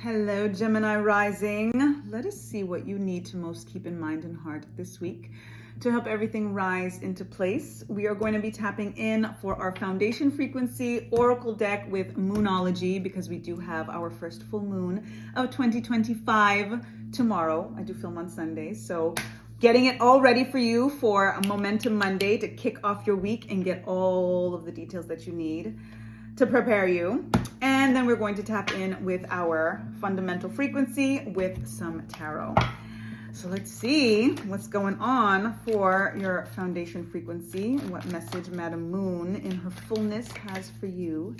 Hello, Gemini rising. Let us see what you need to most keep in mind and heart this week to help everything rise into place. We are going to be tapping in for our foundation frequency oracle deck with Moonology because we do have our first full moon of 2025 tomorrow. I do film on Sundays, so getting it all ready for you for a Momentum Monday to kick off your week and get all of the details that you need to prepare you. And then we're going to tap in with our fundamental frequency with some tarot. So let's see what's going on for your foundation frequency and what message Madam Moon in her fullness has for you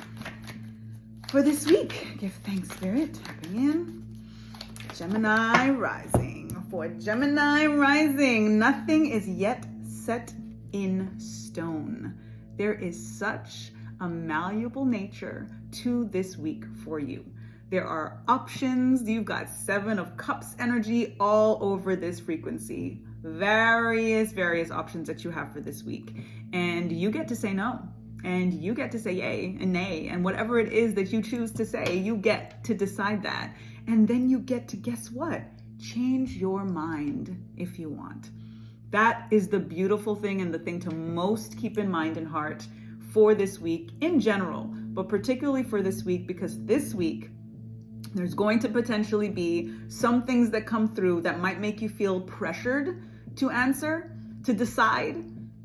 for this week. Give thanks, Spirit. Tapping in. Gemini rising. For Gemini rising, nothing is yet set in stone. There is such a malleable nature to this week for you. There are options. You've got 7 of Cups energy all over this frequency. Various options that you have for this week. And you get to say no. And you get to say yay and nay. And whatever it is that you choose to say, you get to decide that. And then you get to, guess what? Change your mind if you want. That is the beautiful thing and the thing to most keep in mind and heart for this week in general, but particularly for this week, because this week there's going to potentially be some things that come through that might make you feel pressured to answer, to decide,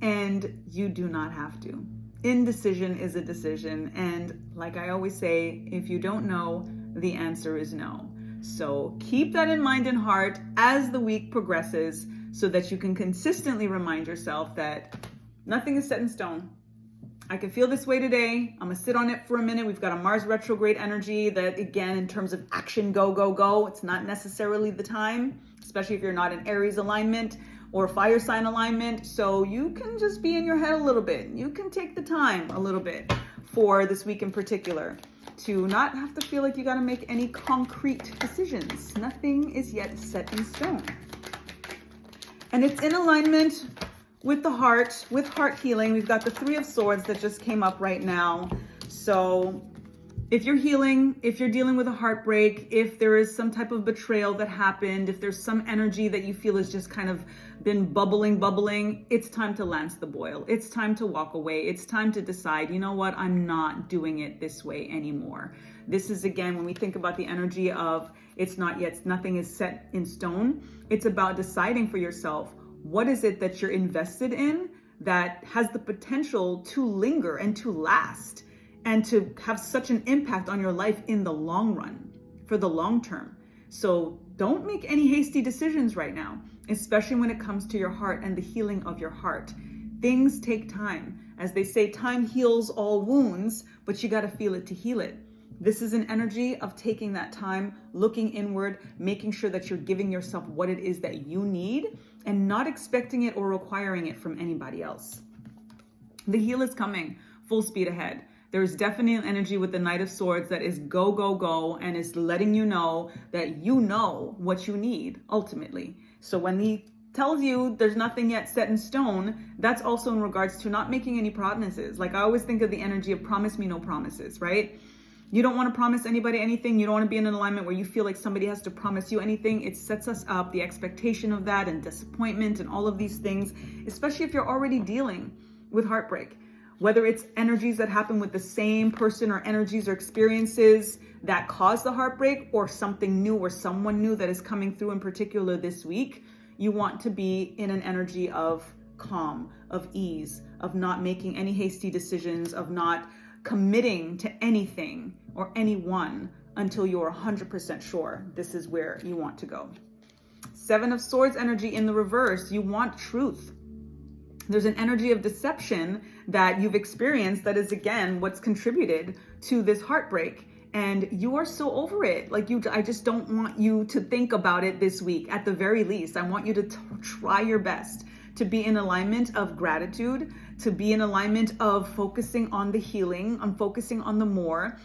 and you do not have to. Indecision is a decision, and like I always say, if you don't know, the answer is no. So keep that in mind and heart as the week progresses so that you can consistently remind yourself that nothing is set in stone. I can feel this way today. I'm gonna sit on it for a minute. We've got a Mars retrograde energy that, again, in terms of action, go. It's not necessarily the time, especially if you're not in Aries alignment or fire sign alignment. So you can just be in your head a little bit. You can take the time a little bit for this week in particular to not have to feel like you gotta make any concrete decisions. Nothing is yet set in stone. And it's in alignment with the heart, with heart healing. We've got the 3 of Swords that just came up right now. So if you're healing, if you're dealing with a heartbreak, if there is some type of betrayal that happened, if there's some energy that you feel has just kind of been bubbling, it's time to lance the boil. It's time to walk away. It's time to decide, you know what, I'm not doing it this way anymore. This is, again, when we think about the energy of it's not yet, nothing is set in stone. It's about deciding for yourself, what is it that you're invested in that has the potential to linger and to last and to have such an impact on your life in the long run, for the long term. So don't make any hasty decisions right now, especially when it comes to your heart and the healing of your heart. Things take time. As they say, time heals all wounds, but you got to feel it to heal it. This is an energy of taking that time, looking inward, making sure that you're giving yourself what it is that you need and not expecting it or requiring it from anybody else. The heal is coming full speed ahead. There's definitely an energy with the Knight of Swords that is go, and is letting you know that you know what you need ultimately. So when he tells you there's nothing yet set in stone, that's also in regards to not making any promises. Like I always think of the energy of promise me no promises, right? You don't want to promise anybody anything. You don't want to be in an alignment where you feel like somebody has to promise you anything. It sets us up, the expectation of that and disappointment and all of these things, especially if you're already dealing with heartbreak. Whether it's energies that happen with the same person or energies or experiences that cause the heartbreak or something new or someone new that is coming through in particular this week, you want to be in an energy of calm, of ease, of not making any hasty decisions, of not committing to anything or anyone until you're 100% sure this is where you want to go. 7 of Swords energy in the reverse, you want truth. There's an energy of deception that you've experienced that is, again, what's contributed to this heartbreak. And you are so over it. I just don't want you to think about it this week. At the very least, I want you to try your best to be in alignment of gratitude, to be in alignment of focusing on the healing, on focusing on the more.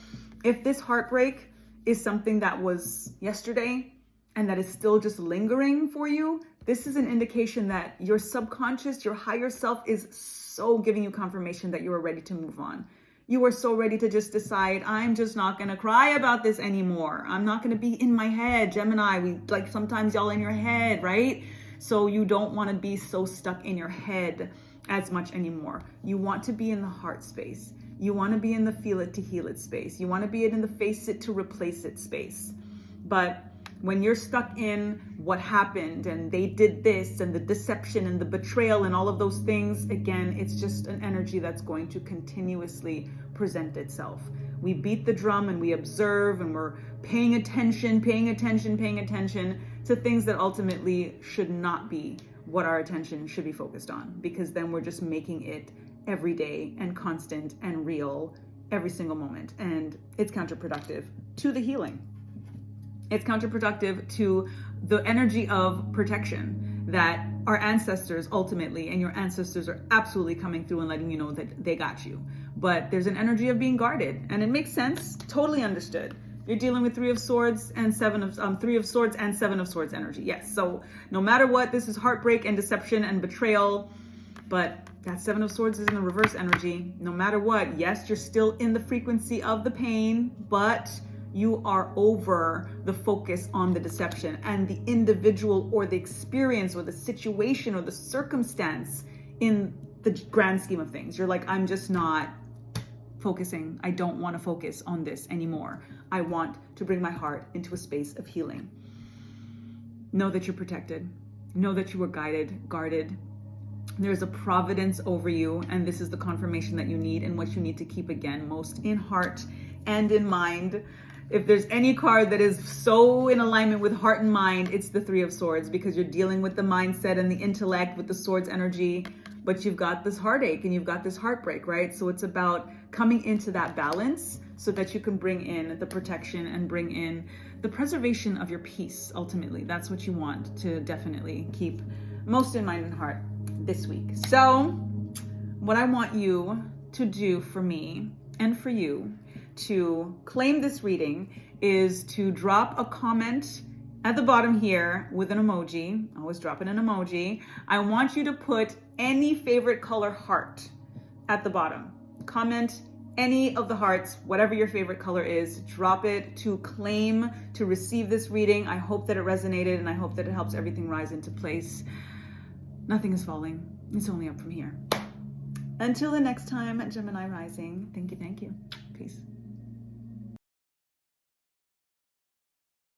If this heartbreak is something that was yesterday and that is still just lingering for you, this is an indication that your subconscious, your higher self is so giving you confirmation that you are ready to move on. You are so ready to just decide, I'm just not going to cry about this anymore. I'm not going to be in my head. Gemini, we like sometimes y'all in your head, right? So you don't want to be so stuck in your head as much anymore. You want to be in the heart space. You want to be in the feel it to heal it space. You want to be in the face it to replace it space. But when you're stuck in what happened and they did this and the deception and the betrayal and all of those things, again, it's just an energy that's going to continuously present itself. We beat the drum and we observe and we're paying attention to things that ultimately should not be what our attention should be focused on, because then we're just making it every day and constant and real every single moment. And it's counterproductive to the healing. It's counterproductive to the energy of protection that our ancestors ultimately, and your ancestors are absolutely coming through and letting you know that they got you. But there's an energy of being guarded, and it makes sense, totally understood. You're dealing with Three of Swords and Seven of Swords energy. Yes, so no matter what, this is heartbreak and deception and betrayal, but that Seven of Swords is in the reverse energy. No matter what, yes, you're still in the frequency of the pain, but you are over the focus on the deception and the individual or the experience or the situation or the circumstance in the grand scheme of things. You're like, I'm just not focusing. I don't want to focus on this anymore. I want to bring my heart into a space of healing. Know that you're protected. Know that you were guarded. There's a providence over you, and this is the confirmation that you need and what you need to keep, again, most in heart and in mind. If there's any card that is so in alignment with heart and mind, it's the Three of Swords, because you're dealing with the mindset and the intellect with the swords energy, but you've got this heartache and you've got this heartbreak, right? So it's about coming into that balance so that you can bring in the protection and bring in the preservation of your peace. Ultimately, that's what you want to definitely keep most in mind and heart this week. So what I want you to do for me and for you to claim this reading is to drop a comment at the bottom here with an emoji. Always drop in an emoji. I want you to put any favorite color heart at the bottom. Comment any of the hearts, whatever your favorite color is, drop it to claim to receive this reading. I hope that it resonated, and I hope that it helps everything rise into place. Nothing is falling. It's only up from here. Until the next time, Gemini Rising. Thank you. Peace.